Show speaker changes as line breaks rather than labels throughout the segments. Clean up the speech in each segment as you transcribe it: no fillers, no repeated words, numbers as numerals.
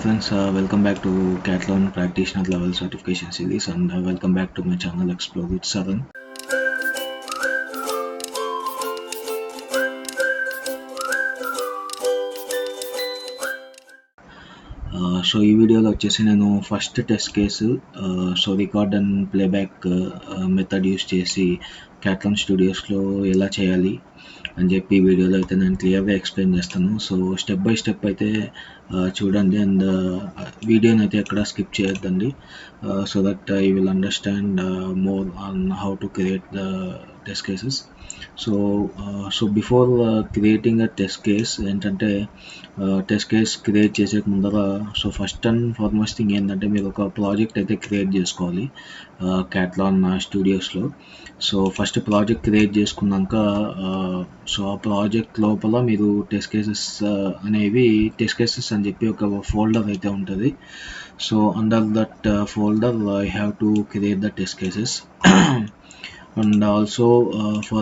Friends, welcome back to Catalan Practitioner Level Certification Series, and welcome back to my channel Explore with Saran. So ఈ వీడియోలో వచ్చేసి నేను first test case record and playback method use చేసి క్యాట్లాన్ స్టూడియోస్లో ఎలా చేయాలి అని చెప్పి ఈ వీడియోలో అయితే నేను క్లియర్గా ఎక్స్ప్లెయిన్ చేస్తాను. సో స్టెప్ బై స్టెప్ అయితే చూడండి, అండ్ వీడియోని అయితే ఎక్కడ స్కిప్ చేయొద్దండి, so that you will understand more on how to create the test cases. So before creating a test case ఏంటంటే, టెస్ట్ కేస్ క్రియేట్ చేసే ముందర so first and foremost thing ఏంటంటే మీరు ఒక ప్రాజెక్ట్ అయితే క్రియేట్ చేసుకోవాలి క్యాట్లాన్ స్టూడియోస్లో. సో ఫస్ట్ ప్రాజెక్ట్ క్రియేట్ చేసుకున్నాక so ఆ ప్రాజెక్ట్ లోపల మీరు టెస్ట్ కేసెస్ అనేవి టెస్ట్ కేసెస్ అని చెప్పి ఒక ఫోల్డర్ అయితే ఉంటుంది. So under that folder I have to create the test cases and also for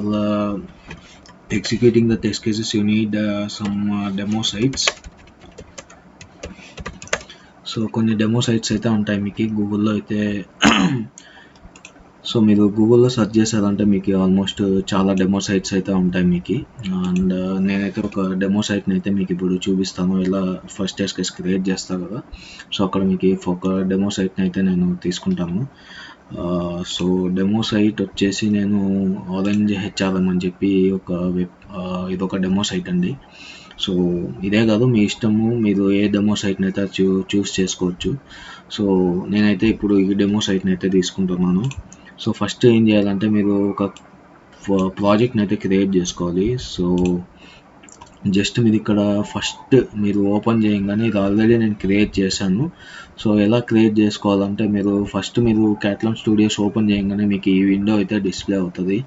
executing the test cases you need some demo sites. So కొన్ని డెమో సైట్స్ అయితే ఉంటాయి మీకు గూగుల్లో అయితే. సో మీరు గూగుల్లో సెర్చ్ చేశారంటే మీకు ఆల్మోస్ట్ చాలా డెమో సైట్స్ అయితే ఉంటాయి మీకు. అండ్ నేనైతే ఒక డెమో సైట్ని అయితే మీకు ఇప్పుడు చూపిస్తాను, ఇలా ఫస్ట్ టెస్ట్ కేస్ క్రియేట్ చేస్తాను కదా. సో అక్కడ మీకు ఒక డెమో సైట్ని అయితే నేను తీసుకుంటాను. సో డెమో సైట్ వచ్చేసి నేను ఆరెంజ్ హెచ్ఆర్ఎం అని చెప్పి ఒక ఇదొక డెమో సైట్ అండి. సో ఇదే కాదు, మీ ఇష్టము, మీరు ఏ డెమో సైట్ని అయితే చూస్ చేసుకోవచ్చు. సో నేనైతే ఇప్పుడు ఈ డెమో సైట్ని అయితే తీసుకుంటున్నాను. సో ఫస్ట్ ఏం చేయాలంటే మీరు ఒక ప్రాజెక్ట్ని అయితే క్రియేట్ చేసుకోవాలి. సో జస్ట్ మీరు ఇక్కడ ఫస్ట్ మీరు ఓపెన్ చేయగానే ఇది ఆల్రెడీ నేను క్రియేట్ చేశాను. సో ఎలా క్రియేట్ చేసుకోవాలంటే మీరు ఫస్ట్ మీరు క్యాట్లాన్ స్టూడియోస్ ఓపెన్ చేయగానే మీకు ఈ విండో అయితే డిస్ప్లే అవుతుంది.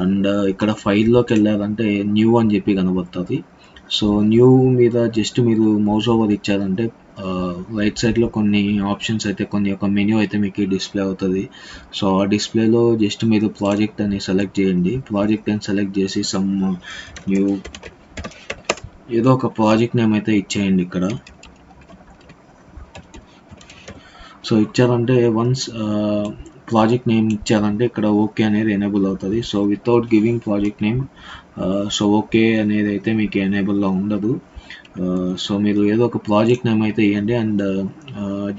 అండ్ ఇక్కడ ఫైల్లోకి వెళ్ళాలంటే న్యూ అని చెప్పి కనబడుతుంది. సో న్యూ మీద జస్ట్ మీరు మౌస్ ఓవర్ ఇచ్చారంటే రైట్ సైడ్లో కొన్ని ఆప్షన్స్ అయితే ఒక మెన్యూ అయితే మీకు డిస్ప్లే అవుతుంది. సో ఆ డిస్ప్లేలో జస్ట్ మీరు ప్రాజెక్ట్ అని సెలెక్ట్ చేయండి. ప్రాజెక్ట్ అని సెలెక్ట్ చేసి సమ్ న్యూ ఏదో ఒక ప్రాజెక్ట్ నేమ్ అయితే ఇచ్చేయండి ఇక్కడ. సో ఇచ్చారంటే వన్స్ ప్రాజెక్ట్ నేమ్ ఇచ్చారంటే ఇక్కడ ఓకే అనేది ఎనేబుల్ అవుతుంది. So without giving project name so okay అనేది అయితే మీకు ఎనేబుల్లో ఉండదు. సో మీరు ఏదో ఒక ప్రాజెక్ట్ నేమ్ అయితే ఇవ్వండి, అండ్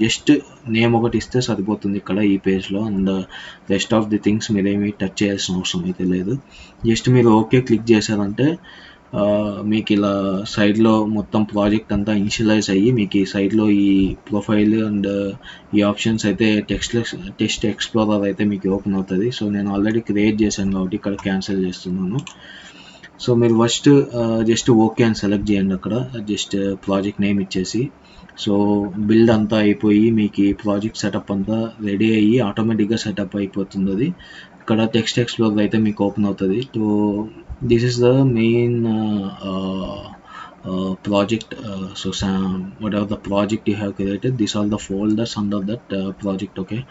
జస్ట్ నేమ్ ఒకటి ఇస్తే సరిపోతుంది ఇక్కడ ఈ పేజ్లో. And rest of the things మీరేమి టచ్ చేయాల్సిన అవసరం అయితే లేదు. జస్ట్ మీరు ఓకే క్లిక్ చేశారంటే మీకు ఇలా సైడ్లో మొత్తం ప్రాజెక్ట్ అంతా ఇనిషియలైజ్ అయ్యి మీకు ఈ సైడ్లో ఈ ప్రొఫైల్ అండ్ ఈ ఆప్షన్స్ అయితే టెస్ట్ ఎక్స్ప్లోరర్ అయితే మీకు ఓపెన్ అవుతుంది. సో నేను ఆల్రెడీ క్రియేట్ చేశాను కాబట్టి ఇక్కడ క్యాన్సిల్ చేస్తున్నాను. సో మీరు ఫస్ట్ జస్ట్ ఓకే అని సెలెక్ట్ చేయండి అక్కడ, జస్ట్ ప్రాజెక్ట్ నేమ్ ఇచ్చేసి. సో బిల్డ్ అంతా అయిపోయి మీకు ఈ ప్రాజెక్ట్ సెటప్ అంతా రెడీ అయ్యి ఆటోమేటిక్గా సెటప్ అయిపోతుంది. అది ఇక్కడ టెక్స్ట్ ఎక్స్ప్లోరర్ అయితే మీకు ఓపెన్ అవుతుంది. So this is the main project. So whatever the project you have created, these are the folders under that project. Okay,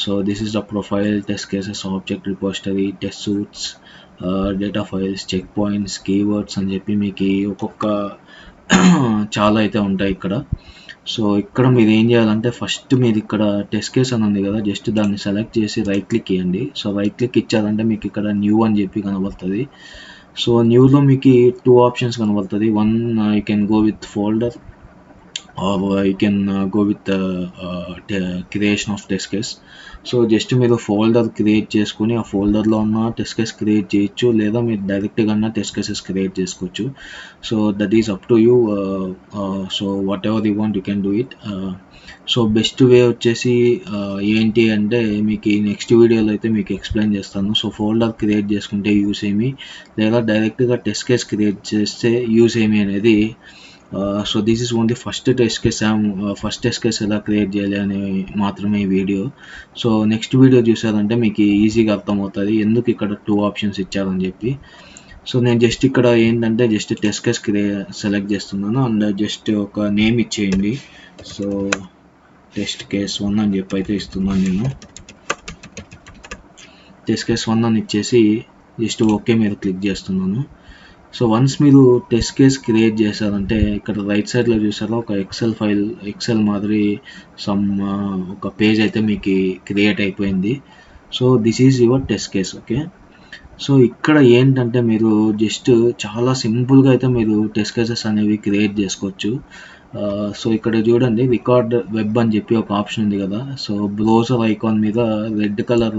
so this is the profile, test cases, object repository, test suites, data files, checkpoints, keywords అని చెప్పి మీకు ఒక్కొక్క చాలా అయితే ఉంటాయి ఇక్కడ. So ఇక్కడ మీరు ఏం చేయాలంటే ఫస్ట్ మీరు ఇక్కడ టెస్ట్ కేస్ అని ఉంది కదా, జస్ట్ దాన్ని సెలెక్ట్ చేసి రైట్ క్లిక్ ఇవ్వండి. సో రైట్ క్లిక్ ఇచ్చారంటే మీకు ఇక్కడ న్యూ అని చెప్పి కనబడుతుంది. సో న్యూలో మీకు 2 ఆప్షన్స్ కనబడుతుంది. One you can go with folder or you can go with creation of test case. So just మీరు ఫోల్డర్ క్రియేట్ చేసుకుని ఆ ఫోల్డర్లో ఉన్న టెస్ట్ కేస్ క్రియేట్ చేయొచ్చు, లేదా మీరు డైరెక్ట్గా టెస్ట్ కేసెస్ క్రియేట్ చేసుకోవచ్చు. So that is up to you. So what ever you want you can do it. So best way వచ్చేసి ఏంటి అంటే మీకు నెక్స్ట్ వీడియోలో అయితే మీకు ఎక్స్ప్లెయిన్ చేస్తాను. సో ఫోల్డర్ క్రియేట్ చేసుకుంటే యూస్ ఏమి, లేదా డైరెక్ట్గా టెస్ట్ కేస్ క్రియేట్ చేస్తే యూస్ ఏమి అనేది. So this is only first test case ఎలా క్రియేట్ చేయాలి అని మాత్రమే ఈ వీడియో. సో నెక్స్ట్ వీడియో చూసారంటే మీకు ఈజీగా అర్థమవుతుంది ఎందుకు ఇక్కడ 2 ఆప్షన్స్ ఇచ్చారని చెప్పి. సో నేను జస్ట్ ఇక్కడ ఏంటంటే జస్ట్ టెస్ట్ కేస్ సెలెక్ట్ చేస్తున్నాను, అండ్ జస్ట్ ఒక నేమ్ ఇచ్చేయండి. సో టెస్ట్ కేస్ 1 అని చెప్పి అయితే ఇస్తున్నాను నేను. టెస్ట్ కేస్ 1 అని ఇచ్చేసి జస్ట్ ఓకే మీద క్లిక్ చేస్తున్నాను. సో వన్స్ మీరు టెస్ట్ కేస్ క్రియేట్ చేశారంటే ఇక్కడ రైట్ సైడ్లో చూసారా ఒక ఎక్సెల్ మాదిరి సమ్ ఒక పేజ్ అయితే మీకు క్రియేట్ అయిపోయింది. So this is your test case. Okay, so ఇక్కడ ఏంటంటే మీరు జస్ట్ చాలా సింపుల్గా అయితే మీరు టెస్ట్ కేసెస్ అనేవి క్రియేట్ చేసుకోవచ్చు. సో ఇక్కడ చూడండి రికార్డ్ వెబ్ అని చెప్పి ఒక ఆప్షన్ ఉంది కదా. సో బ్రౌజర్ ఐకాన్ మీద రెడ్ కలర్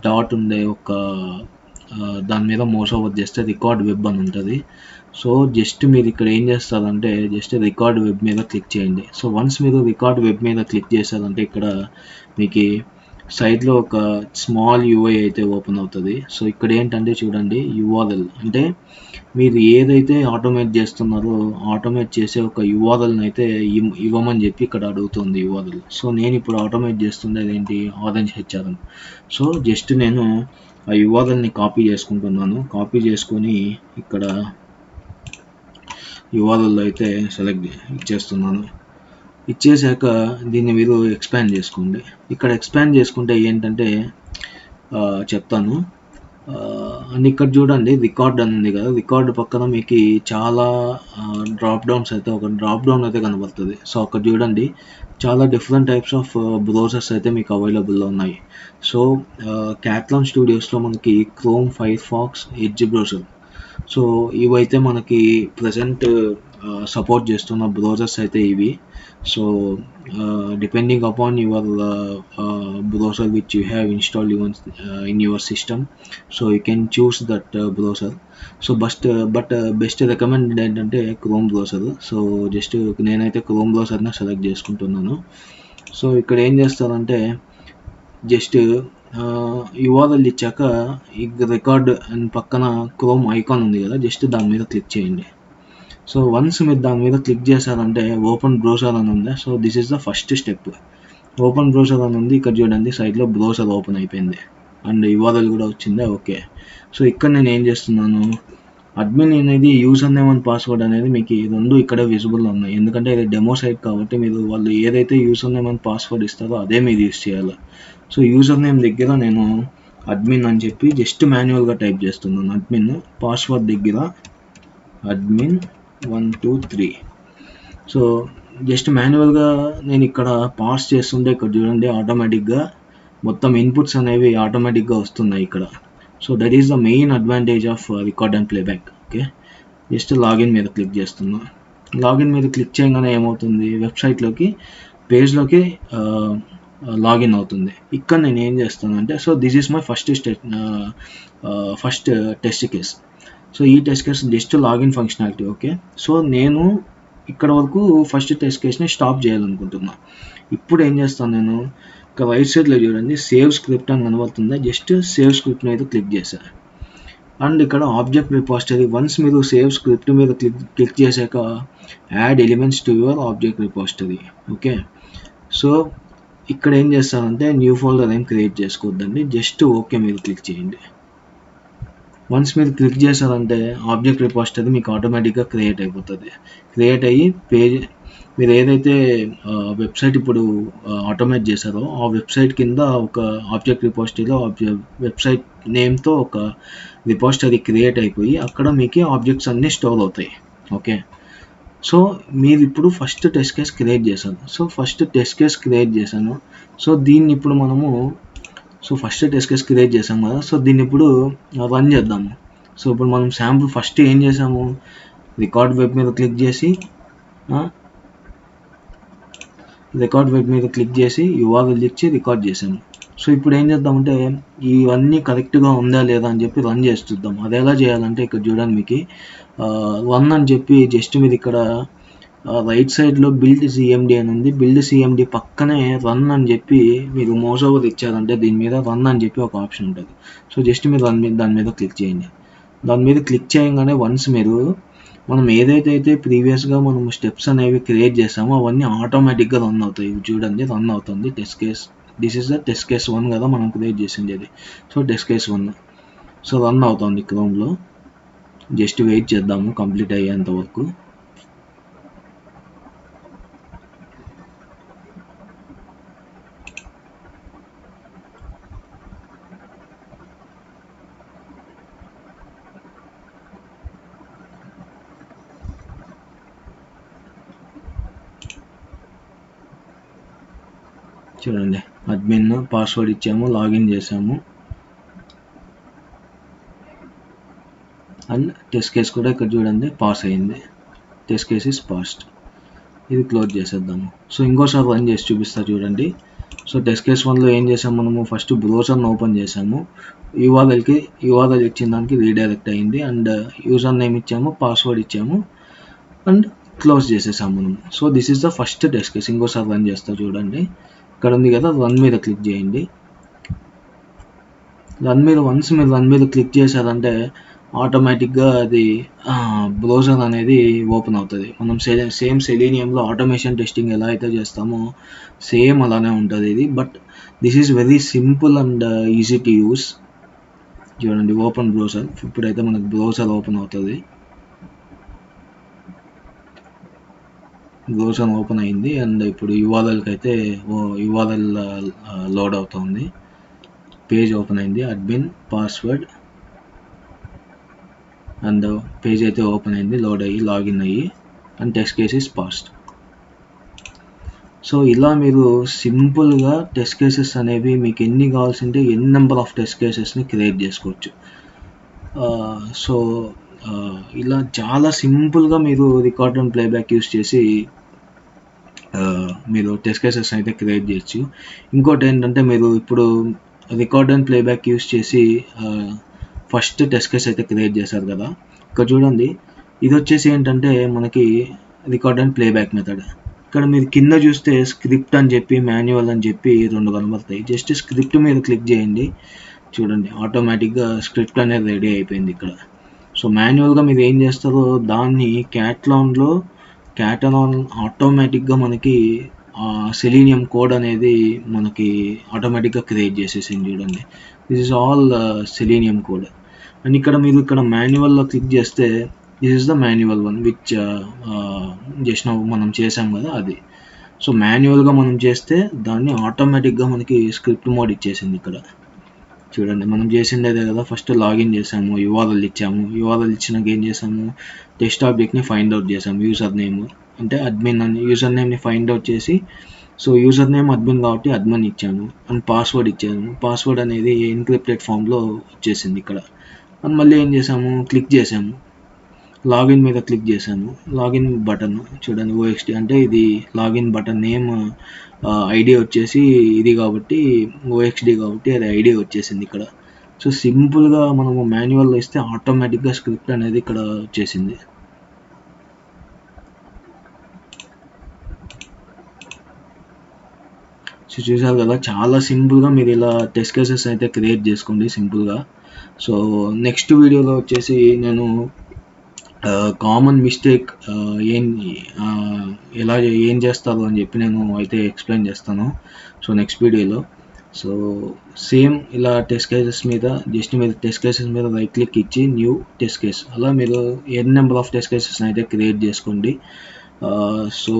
డాట్ ఉండే ఒక దాని మీద మోస్ ఓవర్ చేస్తే రికార్డ్ వెబ్ అని ఉంటుంది. సో జస్ట్ మీరు ఇక్కడ ఏం చేస్తారంటే జస్ట్ రికార్డ్ వెబ్ మీద క్లిక్ చేయండి. సో వన్స్ మీరు రికార్డ్ వెబ్ మీద క్లిక్ చేశారంటే ఇక్కడ మీకు సైడ్లో ఒక స్మాల్ యూఐ అయితే ఓపెన్ అవుతుంది. సో ఇక్కడ ఏంటంటే చూడండి యూఆర్ఎల్ అంటే మీరు ఏదైతే ఆటోమేట్ చేస్తున్నారో ఆటోమేట్ చేసే ఒక యూఆర్ఎల్ని అయితే ఇవ్వమని చెప్పి ఇక్కడ అడుగుతుంది యూఆర్ఎల్. సో నేను ఇప్పుడు ఆటోమేట్ చేస్తుంది ఏంటి ఆరెంజ్ హెచ్ఆర్ఎం. సో జస్ట్ నేను ఆ యూఆర్ఎల్ని కాపీ చేసుకుంటున్నాను. కాపీ చేసుకొని ఇక్కడ యూఆర్ఎల్ అయితే సెలెక్ట్ ఇచ్చేస్తున్నాను. ఇచ్చేసాక దీన్ని మీరు ఎక్స్పాండ్ చేసుకోండి. ఇక్కడ ఎక్స్పాండ్ చేసుకుంటే ఏంటంటే చెప్తాను. అండ్ ఇక్కడ చూడండి రికార్డ్ అని ఉంది కదా, రికార్డ్ పక్కన మీకు చాలా డ్రాప్ డౌన్స్ అయితే ఒక డ్రాప్ డౌన్ అయితే కనబడుతుంది. సో అక్కడ చూడండి చాలా డిఫరెంట్ టైప్స్ ఆఫ్ బ్రౌజర్స్ అయితే మీకు అవైలబుల్లో ఉన్నాయి. సో క్యాట్లాన్ స్టూడియోస్లో మనకి Chrome, Firefox, Edge browser, so ఇవైతే మనకి ప్రజెంట్ సపోర్ట్ చేస్తున్న బ్రౌజర్స్ అయితే ఇవి. So depending upon your browser which you have installed in your system, so you can choose that browser. So but best recommended ఏంటంటే Chrome browser. So just నేనైతే Chrome బ్రౌజర్నే select చేసుకుంటున్నాను. So ఇక్కడ ఏం చేస్తారంటే జస్ట్ యూఆర్ఎల్ ఇచ్చాక ఈ record and పక్కన క్రోమ్ ఐకాన్ ఉంది కదా, జస్ట్ దాని మీద క్లిక్ చేయండి. సో వన్స్ మీరు దాని మీద క్లిక్ చేశారంటే ఓపెన్ బ్రౌజర్ అని ఉంది. So this is the first step. Open browser అని ఉంది. ఇక్కడ చూడండి సైడ్లో బ్రౌజర్ ఓపెన్ అయిపోయింది అండ్ యూఆర్ఎల్ కూడా వచ్చింది. ఓకే, సో ఇక్కడ నేను ఏం చేస్తున్నాను, అడ్మిన్ అనేది యూజర్ నేమ్ అండ్ పాస్వర్డ్ అనేది మీకు రెండు ఇక్కడే విజిబుల్లో ఉన్నాయి. ఎందుకంటే ఇది డెమో సైట్ కాబట్టి మీరు వాళ్ళు ఏదైతే యూజర్ నేమ్ అండ్ పాస్వర్డ్ ఇస్తారో అదే మీరు యూజ్ చేయాలి. సో యూజర్ నేమ్ దగ్గర నేను అడ్మిన్ అని చెప్పి జస్ట్ మాన్యువల్గా టైప్ చేస్తున్నాను. అడ్మిన్ పాస్వర్డ్ దగ్గర అడ్మిన్ 1 2 3. సో జస్ట్ మాన్యువల్గా నేను ఇక్కడ పాస్ చేస్తుంటే ఇక్కడ చూడండి ఆటోమేటిక్గా మొత్తం ఇన్పుట్స్ అనేవి ఆటోమేటిక్గా వస్తున్నాయి ఇక్కడ. So that is the main advantage of record and playback. Okay, just login మీద క్లిక్ చేస్తున్నా. లాగిన్ మీద క్లిక్ చేయగానే ఏమవుతుంది, వెబ్సైట్లోకి పేజ్లోకి లాగిన్ అవుతుంది. ఇక్కడ నేను ఏం చేస్తానంటే so this is my first test case. So ఈ test case just login functionality. Okay, so నేను ఇక్కడ వరకు ఫస్ట్ టెస్ట్ కేస్ని స్టాప్ చేయాలనుకుంటున్నా. ఇప్పుడు ఏం చేస్తాను, నేను ఇక్కడ రైట్ సైడ్లో చూడండి సేవ్ స్క్రిప్ట్ అని కనబడుతుంది. జస్ట్ సేవ్ స్క్రిప్ట్ని అయితే క్లిక్ చేశాను. అండ్ ఇక్కడ ఆబ్జెక్ట్ రిపాజిటరీ, వన్స్ మీరు సేవ్ స్క్రిప్ట్ మీద క్లిక్ చేశాక add elements to your object repository. Okay, so ఇక్కడ ఏం చేస్తానంటే న్యూ ఫోల్డర్ ఏం క్రియేట్ చేసుకోవద్దండి, జస్ట్ ఓకే మీద క్లిక్ చేయండి. వన్స్ మీరు క్లిక్ చేశారంటే ఆబ్జెక్ట్ రిపాజిటరీ మీకు ఆటోమేటిక్గా క్రియేట్ అయిపోతుంది. క్రియేట్ అయ్యి పేజ్ మీరు ఏదైతే వెబ్సైట్ ఇప్పుడు ఆటోమేట్ చేశారో ఆ వెబ్సైట్ కింద ఒక ఆబ్జెక్ట్ రిపాజిటరీలో వెబ్సైట్ నేమ్తో ఒక రిపాజిటరీ క్రియేట్ అయిపోయి అక్కడ మీకు ఆబ్జెక్ట్స్ అన్నీ స్టోర్ అవుతాయి. ఓకే, సో మీరు ఇప్పుడు ఫస్ట్ టెస్ట్ కేస్ క్రియేట్ చేశాను. So first test case create చేశాను. సో దీన్ని ఇప్పుడు మనము ఫస్ట్ టెస్ట్ కేస్ క్రియేట్ చేసాం కదా, సో దీన్ని ఇప్పుడు రన్ చేద్దాము. సో ఇప్పుడు మనం శాంపుల్ ఫస్ట్ ఏం చేసాము, రికార్డ్ వెబ్ మీద క్లిక్ చేసి యూఆర్ఎల్ ఇచ్చి రికార్డ్ చేసాము. సో ఇప్పుడు ఏం చేద్దామంటే ఇవన్నీ కరెక్ట్గా ఉందా లేదా అని చెప్పి రన్ చేసి చూద్దాం. అది ఎలా చేయాలంటే ఇక్కడ చూడండి మీకు రన్ అని చెప్పి జస్ట్ మీరు ఇక్కడ రైట్ సైడ్లో బిల్డ్ సిఎండి అని ఉంది. బిల్డ్ సిఎండి పక్కనే రన్ అని చెప్పి మీరు మౌస్ ఓవర్ ఇచ్చారంటే దీని మీద రన్ అని చెప్పి ఒక ఆప్షన్ ఉంటుంది. సో జస్ట్ మీరు దాని మీద క్లిక్ చేయండి. దాని మీద క్లిక్ చేయగానే వన్స్ మనం ఏదైతే ప్రీవియస్గా మనం స్టెప్స్ అనేవి క్రియేట్ చేసామో అవన్నీ ఆటోమేటిక్గా రన్ అవుతాయి. చూడండి రన్ అవుతుంది test case. This is the test case 1 కదా మనం క్రియేట్ చేసింది అది. So test case 1 so run అవుతుంది క్రోమ్లో. జస్ట్ వెయిట్ చేద్దాము కంప్లీట్ అయ్యేంత వరకు. చూడండి అడ్మిన్ పాస్వర్డ్ ఇచ్చాము, లాగిన్ చేసాము అండ్ టెస్ట్ కేస్ కూడా ఇక్కడ చూడండి పాస్ అయింది. Test case is passed. ఇది క్లోజ్ చేసేద్దాము. సో ఇంకోసారి రన్ చేసి చూపిస్తా చూడండి. సో టెస్ట్ కేస్ 1లో ఏం చేసాము, మనము ఫస్ట్ బ్రౌజర్ని ఓపెన్ చేసాము, యూఆర్ఎల్ ఇచ్చిన దానికి రీడైరెక్ట్ అయింది అండ్ యూజర్ నేమ్ ఇచ్చాము, పాస్వర్డ్ ఇచ్చాము అండ్ క్లోజ్ చేసేసాము మనము. So this is the first test case. ఇంకోసారి రన్ చేస్తా చూడండి. ఇక్కడ ఉంది కదా, రన్ మీద క్లిక్ చేయండి. వన్స్ మీరు రన్ మీద క్లిక్ చేశారంటే ఆటోమేటిక్గా అది బ్రౌజర్ అనేది ఓపెన్ అవుతుంది. మనం సేమ్ సెలీనియంలో ఆటోమేషన్ టెస్టింగ్ ఎలా అయితే చేస్తామో సేమ్ అలానే ఉంటుంది ఇది. But this is very simple and easy to use. చూడండి ఓపెన్ బ్రౌజర్. ఇప్పుడైతే మనకు బ్రౌజర్ ఓపెన్ అవుతుంది. బ్రౌజర్ ఓపెన్ అయింది అండ్ ఇప్పుడు యూఆర్ఎల్కి అయితే యూఆర్ఎల్ లోడ్ అవుతుంది. పేజ్ ఓపెన్ అయింది, అడ్మిన్ పాస్వర్డ్ అండ్ పేజ్ అయితే ఓపెన్ అయింది, లోడ్ అయ్యి లాగిన్ అయ్యి and test case is passed. So ఇలా మీరు సింపుల్గా టెస్ట్ కేసెస్ అనేవి మీకు ఎన్ని కావాల్సింటే ఎన్ని నెంబర్ ఆఫ్ టెస్ట్ కేసెస్ని క్రియేట్ చేసుకోవచ్చు. సో ఇలా చాలా సింపుల్గా మీరు రికార్డ్ అండ్ ప్లేబ్యాక్ యూస్ చేసి మీరు టెస్ట్ కేసెస్ అయితే క్రియేట్ చేయొచ్చు. ఇంకోటి ఏంటంటే మీరు ఇప్పుడు రికార్డ్ అండ్ ప్లేబ్యాక్ యూస్ చేసి ఫస్ట్ టెస్ట్ కేస్ అయితే క్రియేట్ చేశారు కదా. ఇక్కడ చూడండి, ఇది వచ్చేసి ఏంటంటే మనకి రికార్డ్ అండ్ ప్లేబ్యాక్ మెథడ్. ఇక్కడ మీరు కింద చూస్తే స్క్రిప్ట్ అని చెప్పి మాన్యువల్ అని చెప్పి రెండు కనబడతాయి. జస్ట్ స్క్రిప్ట్ మీద క్లిక్ చేయండి, చూడండి ఆటోమేటిక్గా స్క్రిప్ట్ అనేది రెడీ అయిపోయింది ఇక్కడ. సో మాన్యువల్గా మీరు ఏం చేస్తారో దాన్ని క్యాటలాన్లో ఆటోమేటిక్గా మనకి సెలీనియం కోడ్ అనేది మనకి ఆటోమేటిక్గా క్రియేట్ చేసేసింది. చూడండి this is all selenium code. And ఇక్కడ మీరు ఇక్కడ మాన్యువల్లో క్లిక్ చేస్తే this is the manual one which just మనం చేసాం కదా అది. సో మాన్యువల్గా మనం చేస్తే దాన్ని ఆటోమేటిక్గా మనకి స్క్రిప్ట్ మోడ్ ఇచ్చేసింది ఇక్కడ. చూడండి మనం చేసిండేదే కదా, ఫస్ట్ లాగిన్ చేసాము, యూఆర్ఎల్ ఇచ్చాము, యూఆర్ఎల్ ఇచ్చినాక ఏం చేసాము, టెస్ట్ ఆబ్జెక్ట్ని ఫైండ్ అవుట్ చేసాము, యూజర్ నేమ్ అంటే అడ్మిన్ అని యూజర్ నేమ్ని ఫైండ్ అవుట్ చేసి, సో యూజర్ నేమ్ అడ్మిన్ కాబట్టి అడ్మిన్ ఇచ్చాము అండ్ పాస్వర్డ్ ఇచ్చాము. పాస్వర్డ్ అనేది ఎన్క్రిప్టెడ్ ఫామ్లో వచ్చేసింది ఇక్కడ. అండ్ మళ్ళీ ఏం చేసాము, క్లిక్ చేసాము, లాగిన్ మీద క్లిక్ చేసాము, లాగిన్ బటన్ చూడండి ఓఎక్స్టీ అంటే ఇది లాగిన్ బటన్ నేమ్ ఐడి వచ్చేసి ఇది కాబట్టి ఓఎక్స్డి కాబట్టి అది ఐడి వచ్చేసింది ఇక్కడ. సో సింపుల్గా మనము మాన్యువల్లో ఇస్తే ఆటోమేటిక్గా స్క్రిప్ట్ అనేది ఇక్కడ వచ్చేసింది. సో చూసారు కదా, చాలా సింపుల్గా మీరు ఇలా టెస్ట్ కేసెస్ అయితే క్రియేట్ చేసుకోండి సింపుల్గా. సో నెక్స్ట్ వీడియోలో వచ్చేసి నేను కామన్ మిస్టేక్ ఎలా ఏం చేస్తారు అని చెప్పి నేను అయితే ఎక్స్ప్లెయిన్ చేస్తాను సో నెక్స్ట్ వీడియోలో. సో సేమ్ ఇలా టెస్ట్ కేసెస్ మీద జస్ట్ మీరు టెస్ట్ కేసెస్ మీద రైట్ క్లిక్ ఇచ్చి న్యూ టెస్ట్ కేస్, అలా మీరు ఎన్ నెంబర్ ఆఫ్ టెస్ట్ కేసెస్ అయితే క్రియేట్ చేసుకోండి. సో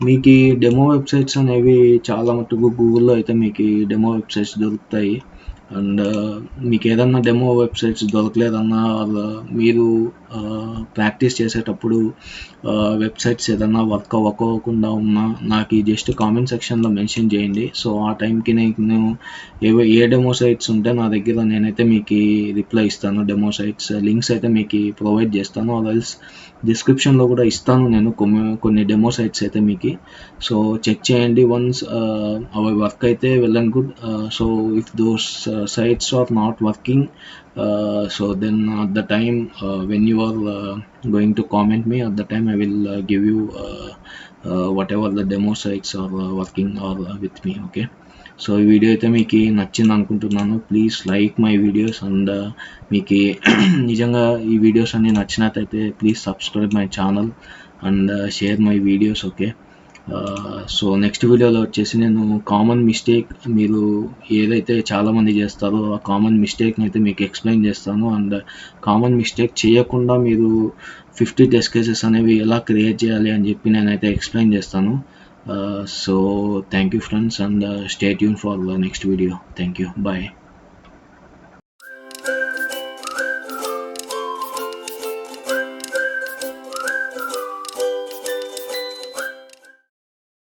మీకు ఈ డెమో వెబ్సైట్స్ అనేవి చాలా మటుకు గూగుల్లో అయితే మీకు డెమో వెబ్సైట్స్ దొరుకుతాయి. అండ్ మీకు ఏదన్నా డెమో వెబ్సైట్స్ దొరకలేదన్నా మీరు ప్రాక్టీస్ చేసేటప్పుడు వెబ్సైట్స్ ఏదన్నా వర్క్ అవ్వకుండా ఉన్నా నాకు జస్ట్ కామెంట్ సెక్షన్లో మెన్షన్ చేయండి. సో ఆ టైంకి నేను ఏ డెమో సైట్స్ ఉంటే నా దగ్గర నేనైతే మీకు రిప్లై ఇస్తాను. డెమో సైట్స్ లింక్స్ అయితే మీకు ప్రొవైడ్ చేస్తాను, అదర్స్ డిస్క్రిప్షన్లో కూడా ఇస్తాను నేను కొన్ని డెమో సైట్స్ అయితే మీకు. సో చెక్ చేయండి వన్స్ అవి వర్క్ అయితే well and good. So if those sites are not working, so then at the time when you are going to comment me, at the time I will give you whatever the demo sites are working or with me. Okay, so ఈ video అయితే మీకు నచ్చింది అనుకుంటున్నాను. Please like my videos and మీకు నిజంగా ఈ videos అన్నీ నచ్చినట్టయితే please subscribe my channel and share my videos. Okay, so next వీడియోలో వచ్చేసి నేను కామన్ మిస్టేక్ మీరు ఏదైతే చాలామంది చేస్తారో ఆ కామన్ మిస్టేక్ని అయితే మీకు ఎక్స్ప్లెయిన్ చేస్తాను. అండ్ కామన్ మిస్టేక్ చేయకుండా మీరు 50 టెస్ట్ కేసెస్ అనేవి ఎలా క్రియేట్ చేయాలి అని చెప్పి నేనైతే ఎక్స్ప్లెయిన్ చేస్తాను. So thank you friends and stay tune for the next video. Thank you, bye.